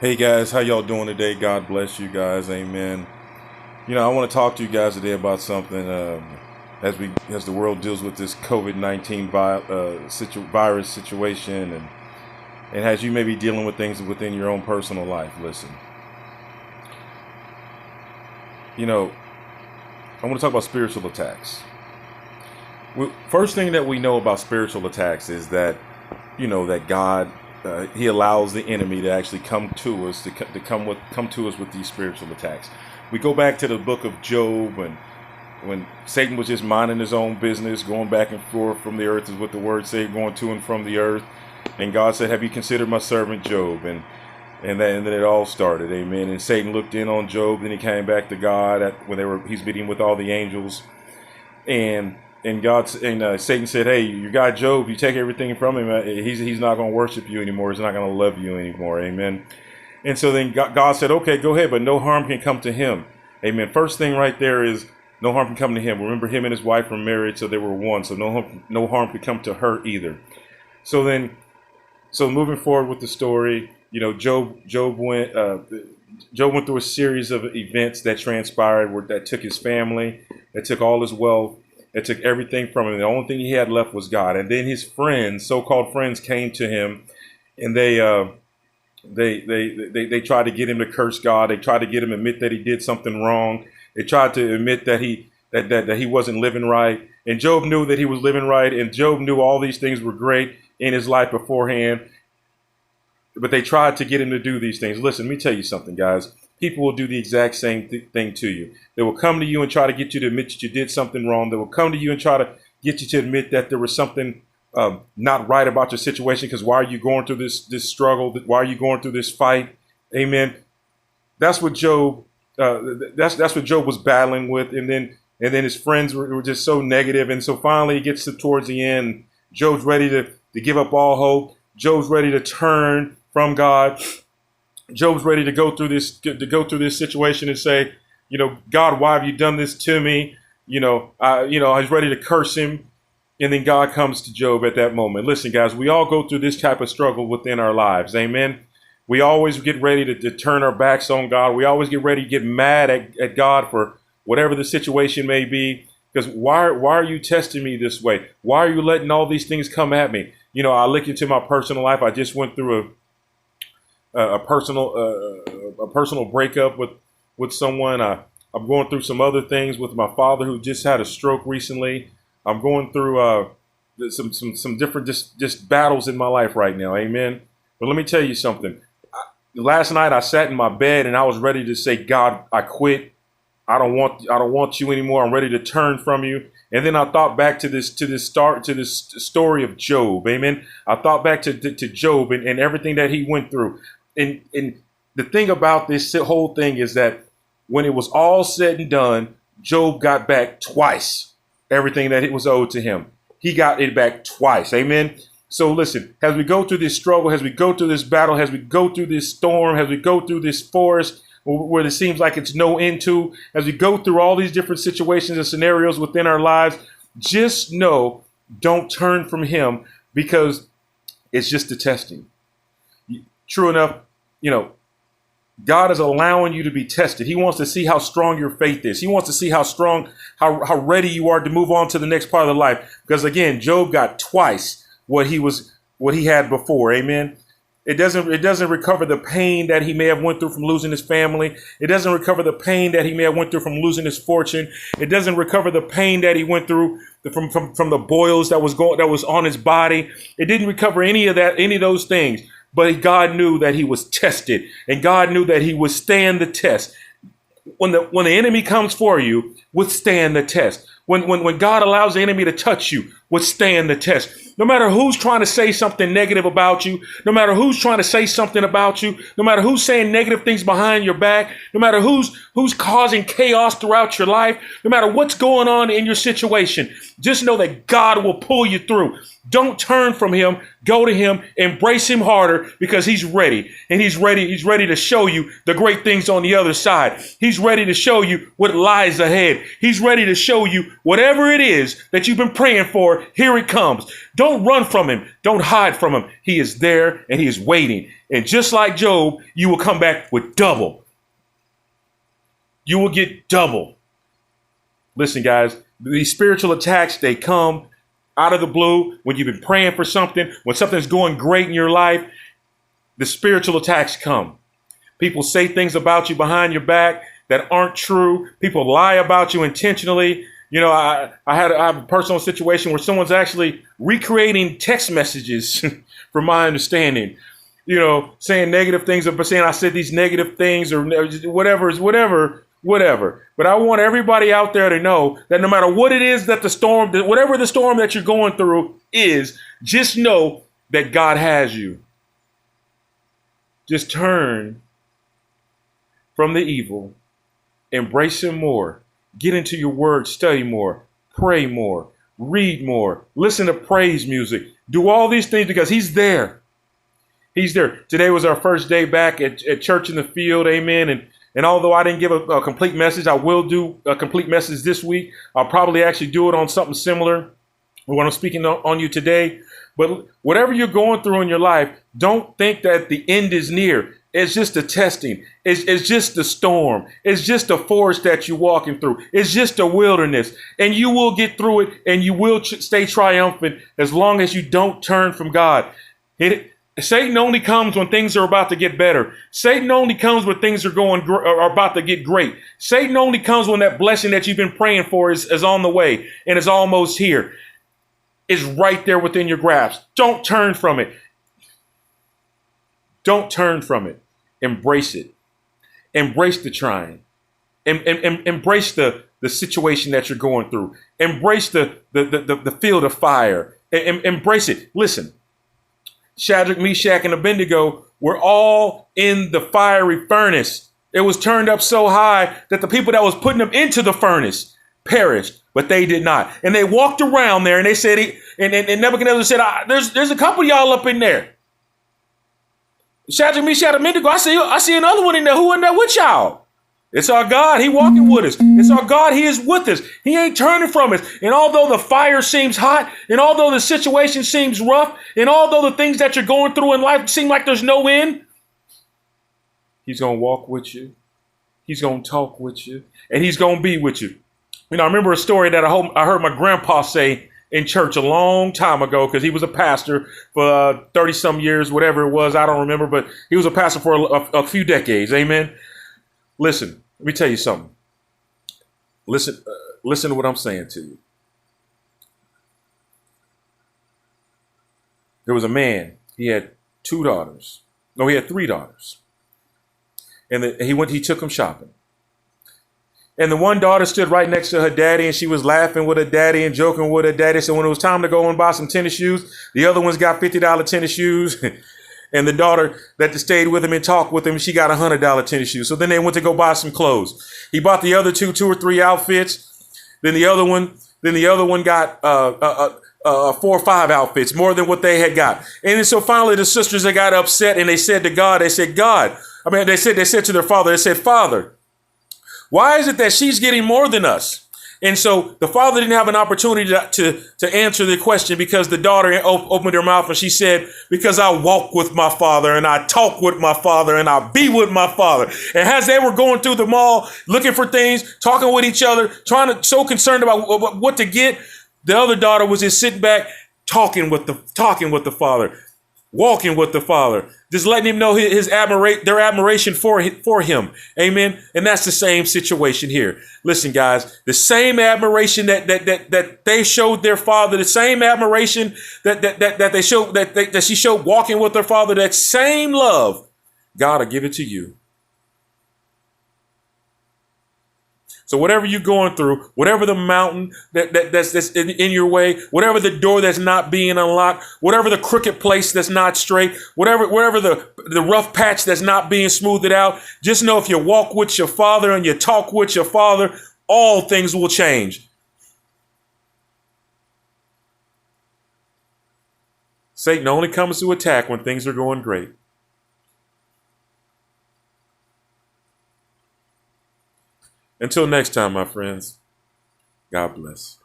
Hey guys, how y'all doing today? God bless you guys, amen. I want to talk to you guys today about something as the world deals with this COVID-19 virus situation, and as you may be dealing with things within your own personal life. Listen, I want to talk about spiritual attacks. First thing that we know about spiritual attacks is that that God, he allows the enemy to actually come to us, come to us with these spiritual attacks. We go back to the book of Job, and when Satan was just minding his own business, going back and forth from the earth, is what the word said, going to and from the earth. And God said, "Have you considered my servant Job?" And then it all started, amen. And Satan looked in on Job, then he came back to God he's meeting with all the angels, and Satan said, "Hey, you got Job. You take everything from him. He's not going to worship you anymore. He's not going to love you anymore." Amen. And so then God said, "Okay, go ahead, but no harm can come to him." Amen. First thing right there is no harm can come to him. Remember, him and his wife were married, so they were one. So no harm could come to her either. So moving forward with the story, Job went through a series of events that transpired that took his family, that took all his wealth. It took everything from him. The only thing he had left was God. And then his friends, so-called friends, came to him, and they tried to get him to curse God. They tried to get him to admit that he did something wrong. They tried to admit that he wasn't living right. And Job knew that he was living right, and Job knew all these things were great in his life beforehand. But they tried to get him to do these things. Listen, let me tell you something, guys. People will do the exact same thing to you. They will come to you and try to get you to admit that you did something wrong. They will come to you and try to get you to admit that there was something not right about your situation. Because why are you going through this struggle? Why are you going through this fight? Amen. That's what Job. That's what Job was battling with, and then his friends were just so negative. And so finally, it gets towards the end. Job's ready to give up all hope. Job's ready to turn from God. Job's ready to go through this situation and say, God, why have you done this to me? He's ready to curse him. And then God comes to Job at that moment. Listen, guys, we all go through this type of struggle within our lives. Amen. We always get ready to turn our backs on God. We always get ready to get mad at God for whatever the situation may be. Because why are you testing me this way? Why are you letting all these things come at me? I look into my personal life. I just went through a personal breakup with someone. I'm going through some other things with my father, who just had a stroke recently. I'm going through some different just battles in my life right now. Amen. But let me tell you something. Last night I sat in my bed and I was ready to say, God, I quit. I don't want you anymore. I'm ready to turn from you. And then I thought back to this story of Job. Amen. I thought back to Job and everything that he went through. And the thing about this whole thing is that when it was all said and done, Job got back twice everything that it was owed to him. He got it back twice. Amen. So listen, as we go through this struggle, as we go through this battle, as we go through this storm, as we go through this forest where it seems like it's no end to, as we go through all these different situations and scenarios within our lives, just know, don't turn from him, because it's just a testing. True enough, God is allowing you to be tested. He wants to see how strong your faith is. He wants to see how strong, how ready you are to move on to the next part of the life. Because again, Job got twice what he had before. Amen. It doesn't recover the pain that he may have went through from losing his family. It doesn't recover the pain that he may have went through from losing his fortune. It doesn't recover the pain that he went through from the boils that was on his body. It didn't recover any of those things. But God knew that he was tested, and God knew that he would stand the test. When the enemy comes for you, withstand the test. When God allows the enemy to touch you, withstand the test. No matter who's trying to say something negative about you, no matter who's trying to say something about you, no matter who's saying negative things behind your back, no matter who's causing chaos throughout your life, no matter what's going on in your situation, just know that God will pull you through. Don't turn from him. Go to him. Embrace him harder, because he's ready. And he's ready to show you the great things on the other side. He's ready to show you what lies ahead. He's ready to show you whatever it is that you've been praying for. Here it comes. Don't run from him. Don't hide from him. He is there and he is waiting. And just like Job, you will come back with double. You will get double. Listen, guys, these spiritual attacks, they come out of the blue when you've been praying for something, when something's going great in your life. The spiritual attacks come. People say things about you behind your back that aren't true. People lie about you intentionally. You know, I have a personal situation where someone's actually recreating text messages, from my understanding, you know, saying negative things, but saying I said these negative things or whatever. But I want everybody out there to know that no matter what it is that whatever the storm that you're going through is, just know that God has you. Just turn from the evil, embrace him more, get into your word, study more, pray more, read more, listen to praise music, do all these things because he's there. He's there. Today was our first day back at Church in the Field. Amen. And although I didn't give a complete message, I will do a complete message this week. I'll probably actually do it on something similar when I'm speaking on you today. But whatever you're going through in your life, don't think that the end is near. It's just a testing. It's just the storm. It's just a forest that you're walking through. It's just a wilderness. And you will get through it and you will stay triumphant as long as you don't turn from God. Satan only comes when things are about to get better. Satan only comes when things are about to get great. Satan only comes when that blessing that you've been praying for is on the way and is almost here. It's right there within your grasp. Don't turn from it. Don't turn from it. Embrace it. Embrace the trying. Embrace the situation that you're going through. Embrace the field of fire. Embrace it. Listen, Shadrick, Meshach, and Abendago were all in the fiery furnace. It was turned up so high that the people that was putting them into the furnace perished, but they did not. And they walked around there and they said, and Nebuchadnezzar said, there's a couple of y'all up in there. Shadrick, Meshach, and Abendago, I see another one in there. Who in there with y'all? It's our God. He walking with us. It's our God. He is with us. He ain't turning from us. And although the fire seems hot, and although the situation seems rough, and although the things that you're going through in life seem like there's no end, he's going to walk with you. He's going to talk with you. And he's going to be with you. You know, I remember a story that I heard my grandpa say in church a long time ago, because he was a pastor for 30 some years, whatever it was. I don't remember, but he was a pastor for a few decades. Amen. Listen, let me tell you something. Listen to what I'm saying to you. There was a man. He had 2 daughters. No, he had 3 daughters. And he took them shopping. And the one daughter stood right next to her daddy, and she was laughing with her daddy and joking with her daddy. So when it was time to go and buy some tennis shoes, the other ones got $50 tennis shoes. And the daughter that stayed with him and talked with him, she got $100 tennis shoes. So then they went to go buy some clothes. He bought the other 2 or 3 outfits. Then the other one got 4 or 5 outfits, more than what they had got. And then so finally the sisters, they got upset and they said to God, they said to their father, they said, Father, why is it that she's getting more than us? And so the father didn't have an opportunity to answer the question, because the daughter opened her mouth and she said, because I walk with my father and I talk with my father and I be with my father. And as they were going through the mall, looking for things, talking with each other, so concerned about what to get, the other daughter was just sitting back, talking with the father, walking with the father, just letting him know their admiration for him. Amen. And that's the same situation here. Listen, guys, the same admiration that they showed their father, the same admiration that she showed walking with her father, that same love, God will give it to you. So whatever you're going through, whatever the mountain that's in your way, whatever the door that's not being unlocked, whatever the crooked place that's not straight, wherever the rough patch that's not being smoothed out, just know if you walk with your father and you talk with your father, all things will change. Satan only comes to attack when things are going great. Until next time, my friends, God bless.